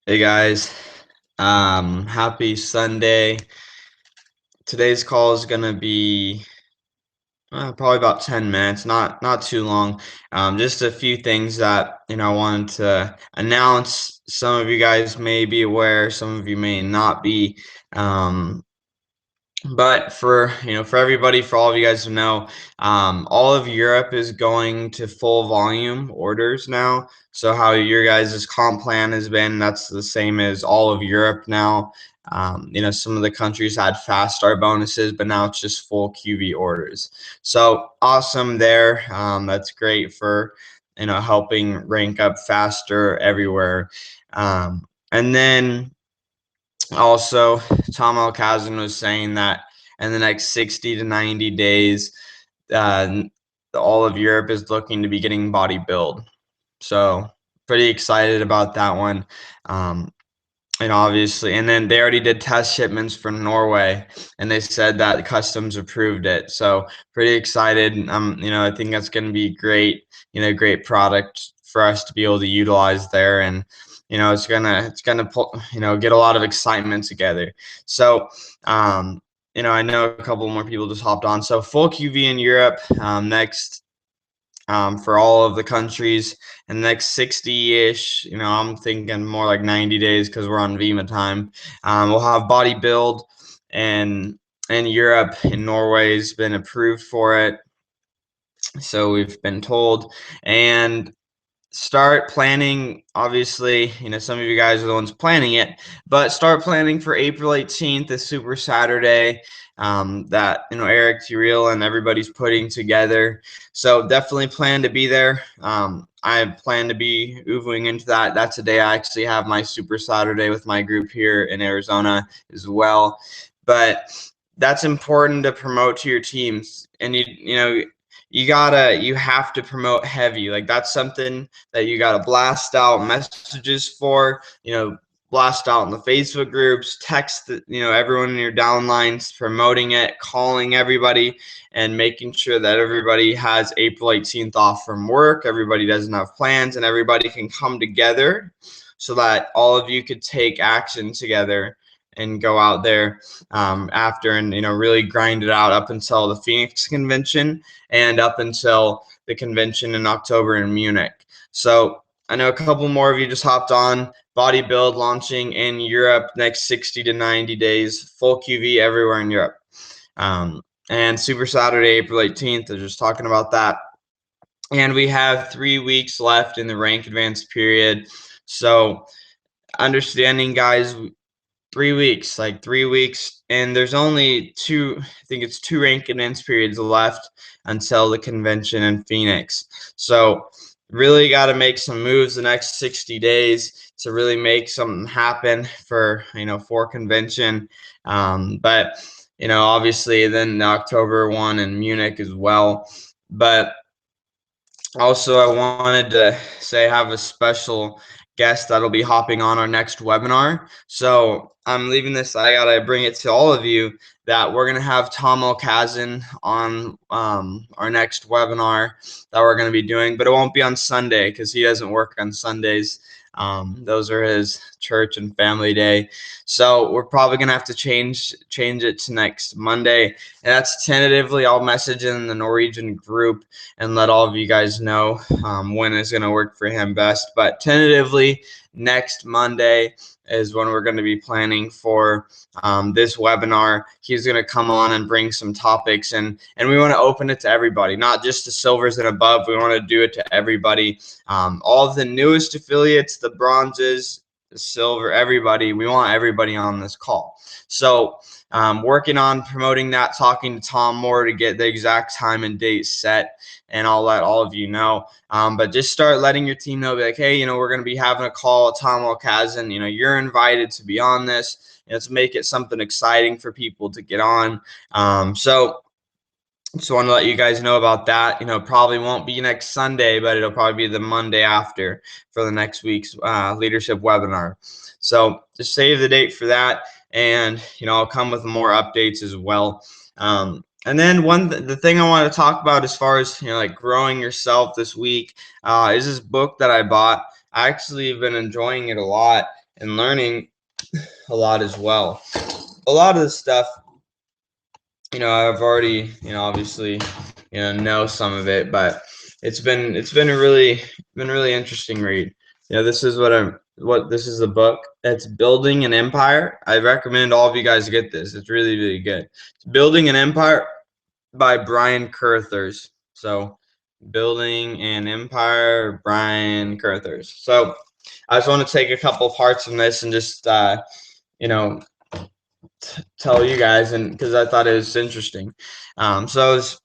Hey guys, happy Sunday. Today's call is gonna be probably about 10 minutes, not too long. Just a few things that I wanted to announce. Some of you guys may be aware, some of you may not be. Um, but for everybody, for all of you guys to know, all of Europe is going to full volume orders now. So how your guys' comp plan has been, that's the same as all of Europe now. Some of the countries had fast start bonuses, but now it's just full QV orders. So awesome there. That's great for helping rank up faster everywhere. And then also, Tom Alcazan was saying that in the next 60 to 90 days, uh, all of Europe is looking to be getting body build. So pretty excited about that one. Um, and obviously, and then they already did test shipments for Norway, and they said that customs approved it. So pretty excited. I think that's going to be great. Great product for us to be able to utilize there, and it's gonna pull, get a lot of excitement together. So, I know a couple more people just hopped on. So full QV in Europe next for all of the countries in the next 60-ish. I'm thinking more like 90 days because we're on VEMA time. We'll have body build, and in Europe, in Norway's been approved for it. So we've been told, and start planning. Obviously, some of you guys are the ones planning it, but start planning for April 18th, the Super Saturday that Eric Turiel and everybody's putting together. So definitely plan to be there. I plan to be moving into that. That's the day I actually have my Super Saturday with my group here in Arizona as well. But that's important to promote to your teams, and you have to promote heavy. Like, that's something that you got to blast out messages for, blast out in the Facebook groups, text, everyone in your downlines, promoting it, calling everybody, and making sure that everybody has April 18th off from work. Everybody doesn't have plans, and everybody can come together so that all of you could take action together and go out there after, and really grind it out up until the Phoenix convention and up until the convention in October in Munich. So I know a couple more of you just hopped on. Body build launching in Europe next 60 to 90 days, full QV everywhere in Europe. And Super Saturday, April 18th, they're just talking about that. And we have 3 weeks left in the rank advance period. So understanding, guys, 3 weeks, like 3 weeks, and there's only I think it's two rank advance periods left until the convention in Phoenix. So really got to make some moves the next 60 days to really make something happen for convention. But obviously then the October one in Munich as well. But also, I wanted to say I have a special guest that'll be hopping on our next webinar. So I'm leaving this, I gotta bring it to all of you that we're gonna have Tom Alcazan on our next webinar that we're gonna be doing, but it won't be on Sunday because he doesn't work on Sundays. Those are his church and family day. So we're probably gonna have to change it to next Monday. And that's tentatively. I'll message in the Norwegian group and let all of you guys know when is going to work for him best. But tentatively, next Monday is when we're going to be planning for this webinar. He's going to come on and bring some topics, and we want to open it to everybody, not just the silvers and above. We want to do it to everybody. All of the newest affiliates, the bronzes, the silver, everybody. We want everybody on this call. So working on promoting that, talking to Tom more to get the exact time and date set, and I'll let all of you know. But just start letting your team know, be like, hey, we're going to be having a call with Tom Alcazan. You're invited to be on this. Let's make it something exciting for people to get on. So just want to let you guys know about that. Probably won't be next Sunday, but it'll probably be the Monday after for the next week's leadership webinar. So just save the date for that, and I'll come with more updates as well. And then the thing I want to talk about as far as like growing yourself this week is this book that I bought. I actually have been enjoying it a lot. and learning a lot as well. A lot of the stuff, I've already, obviously, know some of it, but it's been a really interesting read. This is what this is a book. It's Building an Empire. I recommend all of you guys get this. It's really, really good. It's Building an Empire by Brian Carruthers. So, Building an Empire, Brian Carruthers. So, I just want to take a couple parts from this and just you know tell you guys, and because I thought it was interesting. So it's,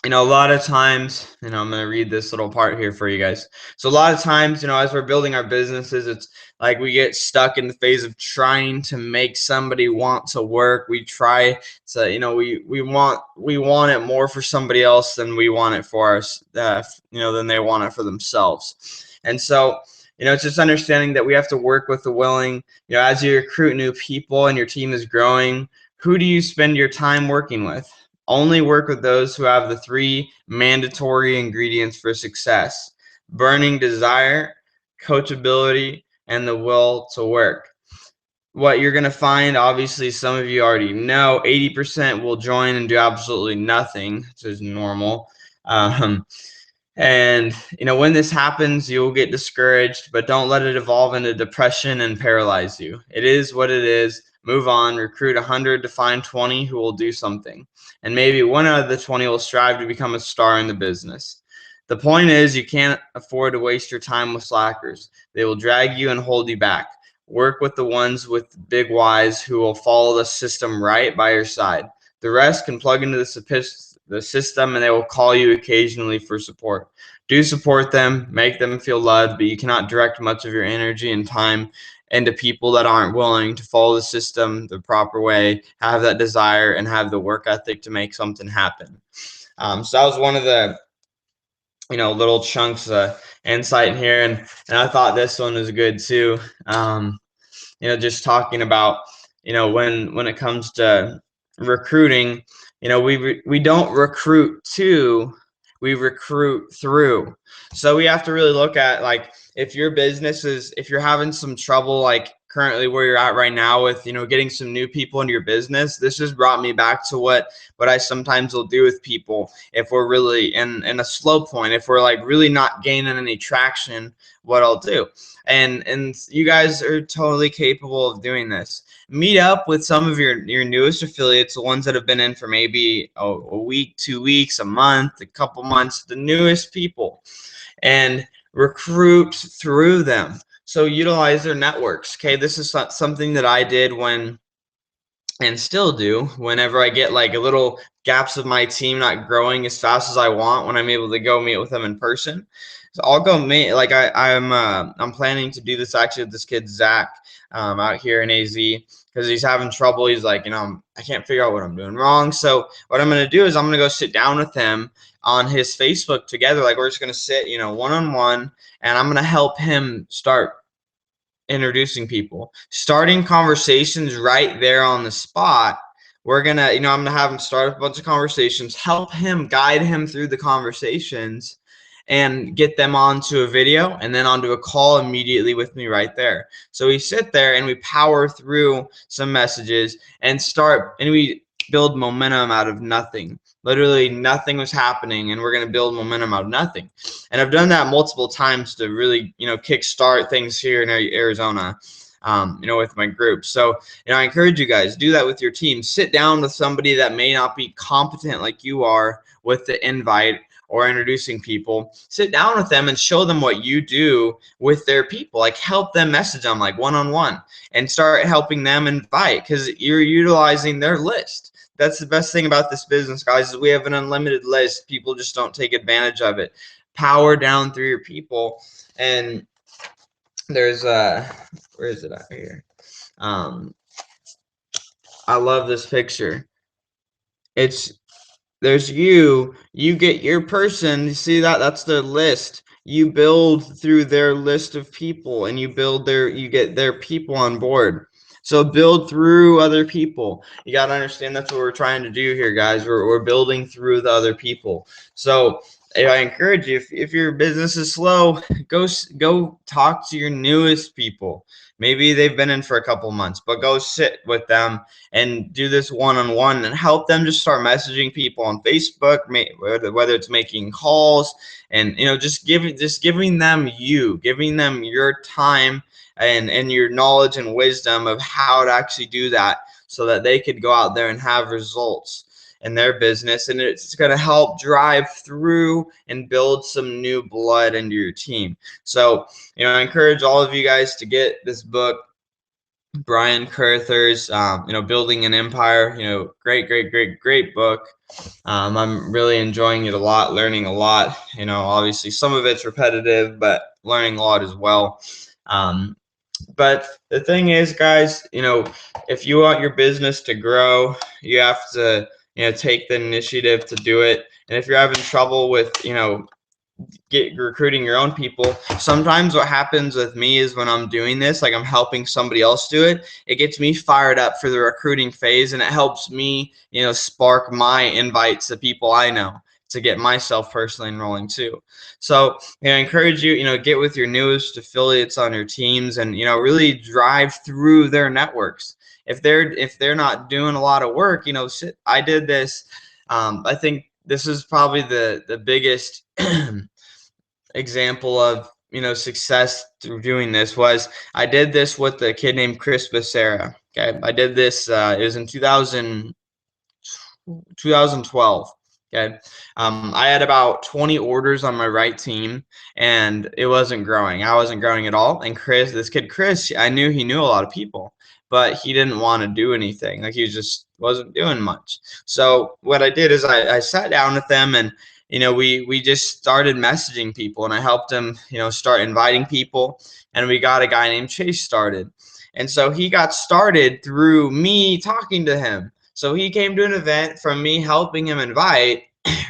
a lot of times, I'm going to read this little part here for you guys. So a lot of times, as we're building our businesses, it's like we get stuck in the phase of trying to make somebody want to work. We try to, we want it more for somebody else than we want it for us, than they want it for themselves. And so, it's just understanding that we have to work with the willing. As you recruit new people and your team is growing, who do you spend your time working with? Only work with those who have the 3 mandatory ingredients for success: burning desire, coachability, and the will to work. What you're going to find, obviously, some of you already know, 80% will join and do absolutely nothing, which is normal. And, when this happens, you'll get discouraged, but don't let it evolve into depression and paralyze you. It is what it is. Move on, recruit 100 to find 20 who will do something. And maybe one out of the 20 will strive to become a star in the business. The point is, you can't afford to waste your time with slackers. They will drag you and hold you back. Work with the ones with big whys who will follow the system right by your side. The rest can plug into the system, and they will call you occasionally for support. Do support them, make them feel loved, but you cannot direct much of your energy and time into people that aren't willing to follow the system the proper way, have that desire, and have the work ethic to make something happen. So that was one of the little chunks of insight in here, and I thought this one was good too. Just talking about when it comes to recruiting, we don't recruit to, we recruit through. So we have to really look at, like, if you're having some trouble, like currently where you're at right now with getting some new people into your business. This just brought me back to what I sometimes will do with people if we're really in a slow point, if we're like really not gaining any traction. What I'll do, and you guys are totally capable of doing this. Meet up with some of your newest affiliates, the ones that have been in for maybe a week, 2 weeks, a month, a couple months, the newest people, and recruit through them. So utilize their networks. Okay, this is something that I did and still do whenever I get like a little gaps of my team not growing as fast as I want, when I'm able to go meet with them in person. So I'll go meet, like I'm planning to do this actually with this kid Zach out here in AZ, because he's having trouble. He's like, I can't figure out what I'm doing wrong. So what I'm going to do is I'm going to go sit down with him on his Facebook together. Like, we're just going to sit, one-on-one, and I'm going to help him start introducing people, starting conversations right there on the spot. We're gonna, I'm gonna have him start a bunch of conversations, help him, guide him through the conversations, and get them onto a video and then onto a call immediately with me right there. So we sit there and we power through some messages and we build momentum out of nothing. Literally nothing was happening, and we're going to build momentum out of nothing. And I've done that multiple times to really, kickstart things here in Arizona, with my group. So, I encourage you guys, do that with your team. Sit down with somebody that may not be competent like you are with the invite or introducing people. Sit down with them and show them what you do with their people. Like, help them message them like one-on-one, and start helping them invite, because you're utilizing their list. That's the best thing about this business, guys, is we have an unlimited list. People just don't take advantage of it. Power down through your people. And there's where is it out here? I love this picture. There's you get your person. You see that's their list. You build through their list of people, and you get their people on board. So build through other people. You got to understand that's what we're trying to do here, guys. We're building through the other people. So I encourage you, if your business is slow, go talk to your newest people. Maybe they've been in for a couple months, but go sit with them and do this one-on-one and help them just start messaging people on Facebook, whether it's making calls and just giving them giving them your time and your knowledge and wisdom of how to actually do that so that they could go out there and have results in their business, and it's going to help drive through and build some new blood into your team. So, I encourage all of you guys to get this book, Brian Carruthers, Building an Empire. Great book. I'm really enjoying it a lot, learning a lot. Obviously some of it's repetitive, but learning a lot as well. But the thing is, guys, if you want your business to grow, you have to, take the initiative to do it. And if you're having trouble with, get recruiting your own people, sometimes what happens with me is when I'm doing this, like I'm helping somebody else do it, it gets me fired up for the recruiting phase, and it helps me, spark my invites to people I know to get myself personally enrolling too. So, I encourage you, get with your newest affiliates on your teams and, really drive through their networks. If they're not doing a lot of work, I did this. I think this is probably the biggest example of success through doing this. Was I did this with a kid named Chris Becerra. Okay, I did this. It was in 2012. Okay, I had about 20 orders on my right team, and it wasn't growing. I wasn't growing at all. And this kid Chris, I knew he knew a lot of people, but he didn't want to do anything. Like, he just wasn't doing much. So what I did is I sat down with them, and we just started messaging people, and I helped him start inviting people, and we got a guy named Chase started. And so he got started through me talking to him. So he came to an event from me helping him invite.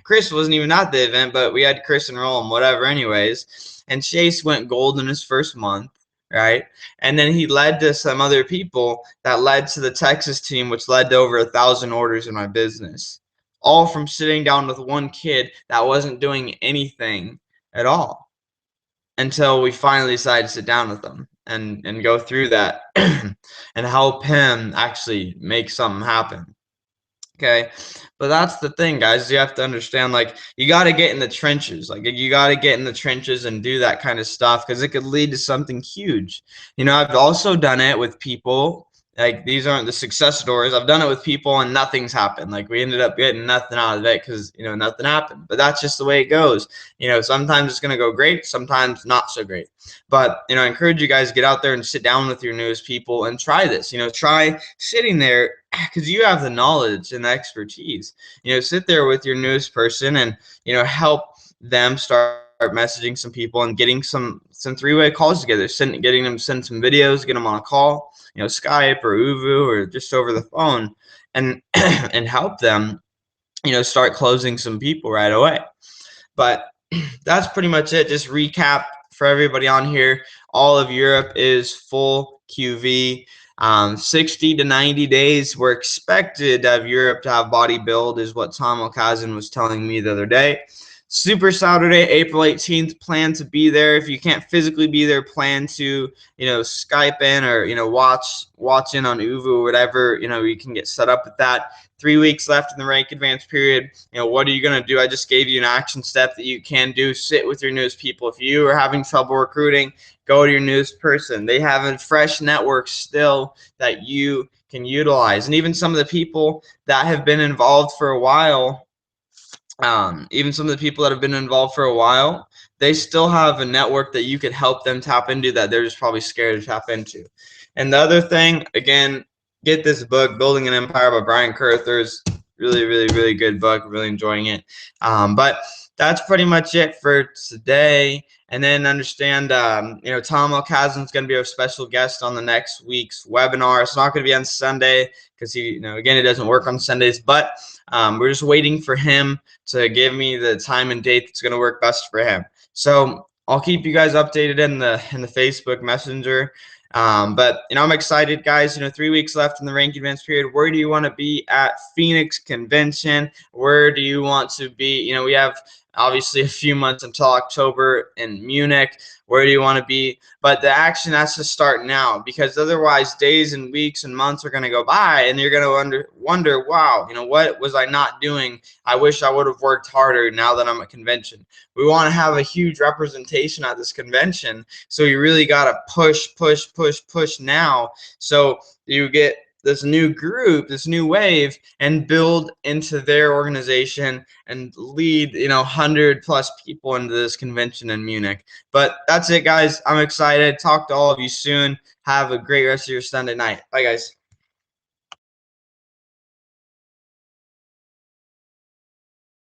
Chris wasn't even at the event, but we had Chris enroll him, whatever, anyways. And Chase went gold in his first month, right? And then he led to some other people that led to the Texas team, which led to over 1,000 orders in my business, all from sitting down with one kid that wasn't doing anything at all until we finally decided to sit down with them and go through that and help him actually make something happen. Okay, but that's the thing, guys. You have to understand, like, you got to get in the trenches. Like, you got to get in the trenches and do that kind of stuff, because it could lead to something huge. I've also done it with people. Like, these aren't the success stories. I've done it with people and nothing's happened. Like, we ended up getting nothing out of it because, nothing happened. But that's just the way it goes. Sometimes it's going to go great, sometimes not so great. But, I encourage you guys to get out there and sit down with your newest people and try this. Try sitting there, because you have the knowledge and the expertise. Sit there with your newest person and, help them start messaging some people and getting some three-way calls together, getting them to send some videos, get them on a call, Skype or Uvu or just over the phone, and and help them, start closing some people right away. But that's pretty much it. Just recap for everybody on here. All of Europe is full QV. 60 to 90 days we're expected to have Europe to have body build, is what Tom Okazan was telling me the other day. Super Saturday, April 18th, plan to be there. If you can't physically be there, plan to, Skype in or, watch in on Uvu or whatever, you can get set up with that. 3 weeks left in the rank advance period. What are you going to do? I just gave you an action step that you can do. Sit with your newest people. If you are having trouble recruiting, go to your newest person. They have a fresh network still that you can utilize. And even some of the people that have been involved for a while, they still have a network that you could help them tap into that they're just probably scared to tap into. And the other thing, again, get this book, Building an Empire by Brian Carruthers. Really, really, really good book. Really enjoying it. But that's pretty much it for today. And then understand, Tom Okazan is going to be our special guest on the next week's webinar. It's not going to be on Sunday because again, it doesn't work on Sundays, but we're just waiting for him to give me the time and date that's going to work best for him. So I'll keep you guys updated in the Facebook Messenger. But I'm excited, guys. 3 weeks left in the rank advance period. Where do you want to be at Phoenix Convention? Where do you want to be? We have Obviously, a few months until October in Munich. Where do you want to be? But the action has to start now, because otherwise days and weeks and months are going to go by and you're going to wonder, wow, what was I not doing? I wish I would have worked harder now that I'm at convention. We want to have a huge representation at this convention, so you really got to push, push, push, push now, so you get this new group, this new wave, and build into their organization and lead 100+ people into this convention in Munich. But that's it, guys. I'm excited. Talk to all of you soon. Have a great rest of your Sunday night. Bye, guys.